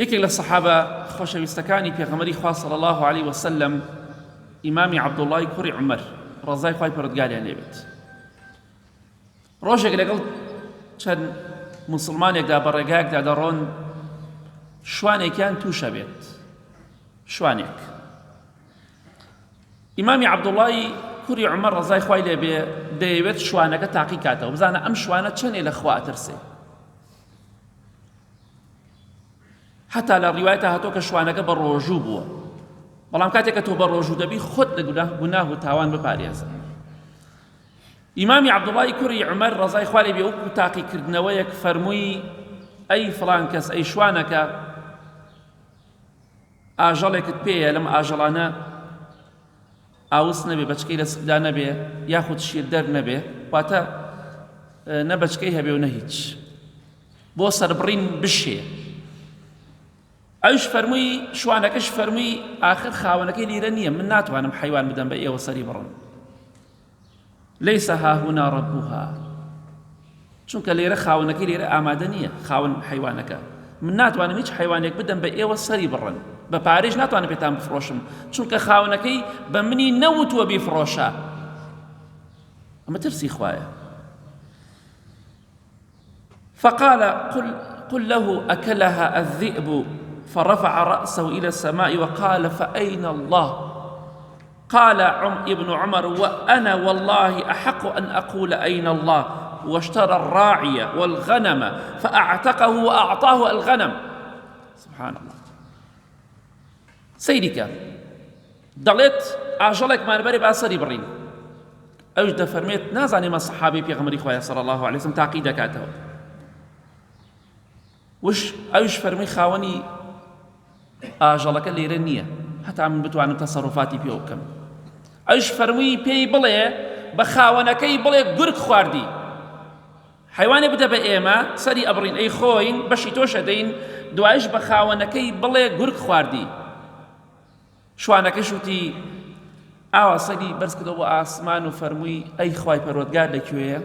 یەکێک لە سەحابە خۆشەویستەکانی پێغەمبەری خوا صلی الله عليه وسلم ئیمامی عەبدوڵڵای کوڕی عومەر ڕەزای خوای پەروەردگاریان لێ بێت ڕۆژێک لەگەڵ چەند موسڵمانێکدا بە ڕێگایەکدا دەڕۆن شوانێکیان تووشە بێت شوانێک ئیمامی عەبدوڵڵای کوڕی عومەر ڕەزای خوای لێ بێ دەیەوێت شوانەکە تاقی کاتەوە بزانە ئەم شوانە چەندێ لە خوا ئەترسێ حتا لە ڕیوایەتە هاتۆ کە شوانەکە بە ڕۆژوو بووە بەڵام کاتێک کە تۆ بە ڕۆژوو دەبی خۆت لە گوناه و تاوان بپارێزە ئیمامی عەبدوڵڵای کوڕی عومەر ڕەزای خوا لێ بێ وەکو تاقیکردنەوەیەک فەرمووی ئەی فڵان کەس ئەی شوانەکە ئاژەڵێکت پێیە لەم ئاژەڵانە ئاوس نەبێ بەچکەی لە سکدا نەبێ یاخود شیردەر نەبێ واتە نە بەچکەی هەبێ و نە هیچ بۆ سەربڕین بشێ ئەوش فەرمووی شوانەکەش فەرمووی ئاخر خاوەنەکەی لیرە نییە من ناتوانم حەیوان بدەم بە ئێوە سەری بڕن لەیسە هاهونا ڕەبوها چونکە لێرە خاوەنەکەی لێرە ئامادە نییە خاوەن حەیوانەکە من ناتوانم هیچ حەیوانێک بدەم بە ئێوە سەری بڕن بە پارێژ ناتوانم پێتان بفرۆشم چونکە خاوەنەکەی بە منی نەوتووە بیفرۆشە ئەمە ترسی خوایە فقال قل له أكلها الذئب فرفع رأسه إلى السماء وقال فأين الله قال ابن عمر وأنا والله أحق أن أقول أين الله واشترى الراعي والغنم فأعتقه وأعطاه الغنم سبحان الله سيدك دەڵێت ئاژەڵێکمان بەرێ با سەری بڕین ئەوش دەفەرمێت نازانێ مە سەحابەی پێغەمبەری خوایە صلی الله عليه وسلم تاقی دەکاتەوە ئەوش فەرمووی خاوەنی ئاژەڵەکە لێرە نییە هەتا من بتوانم تەسەڕوفاتی پێ بکەم ئەوش فەرمووی پێی بڵێ بە خاوەنەکەی بڵێ گورگ خواردی حیوانێ بدە بە ئێمە سەری ئەبڕین ئەی خۆین بەشی تۆشە دەین دوایش بە خاوەنەکەی بڵێ گورگ خواردی شوانەکەش وتی ئاوا سەری بەرز کردەوە بۆ ئاسمان و فەرمووی ئەی خوای پەروەردگار لەکوێیە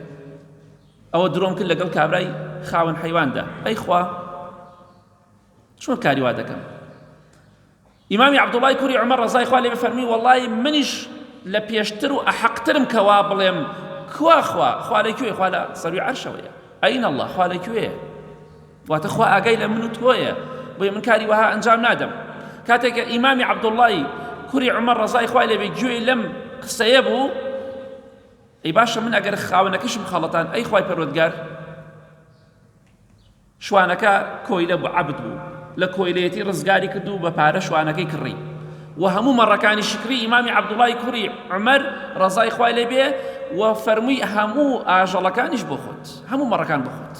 ئەوە درۆم کرد لەگەڵ کابرای خاوەن حەیواندا ئەی خوا چۆن کاری وا دەکەم ئیمامی عەبدوڵڵای کوڕی عومەر ڕەزای خوا لێ بێ فەرمووی وەڵڵی منیش لە پێشتر و ئەحەقترم کەوا بڵێم کوا خوا لەکوێیە خوا لە سەروی عەرشەوەیە ئەین الله خوا لەکوێیە واتە خوا ئاگای لە من و تۆیە بۆیە من کاری وەها ئەنجام نادەم کاتێک کە ئیمامی عەبدوڵڵای کوڕی عومەر ڕەزای خوای لێ بێ گوێی لەم قسەیە بوو ئەی باشە من ئەگەر خاوەنەکەشم خەڵەتان ئەی خوای پەروەردگار شوانەکە کۆیلە بوو عەبد بوو لە کۆیلەیەتی ڕزگاری کردو بە پارە شوانەکەی کڕی و هەموو مەڕەکانی شکری ئیمامی عەبدوڵڵای کوڕی عومەر ڕەزای خوای لێ بێ و فەرمووی هەموو ئاژەڵەکانیش بۆ خۆت هەموو مەڕەکان بۆ خۆت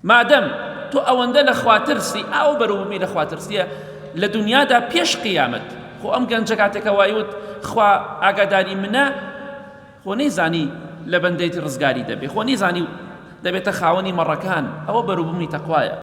مادەم تۆ ئەوەندە لە خواترسی ئاو بەروبوومی لە خواترسیە لە دنیادا پێش قیامەت خۆ ئەم گەنجە کاتێکە وایوت خوا ئاگاداری منە خۆ نەیزانی لە بەندەیەتی ڕزگاری دەبێ خۆ نەیزانی دەبێتە خاوەنی مەڕەکان ئەوە بەروبوومی تەقوایە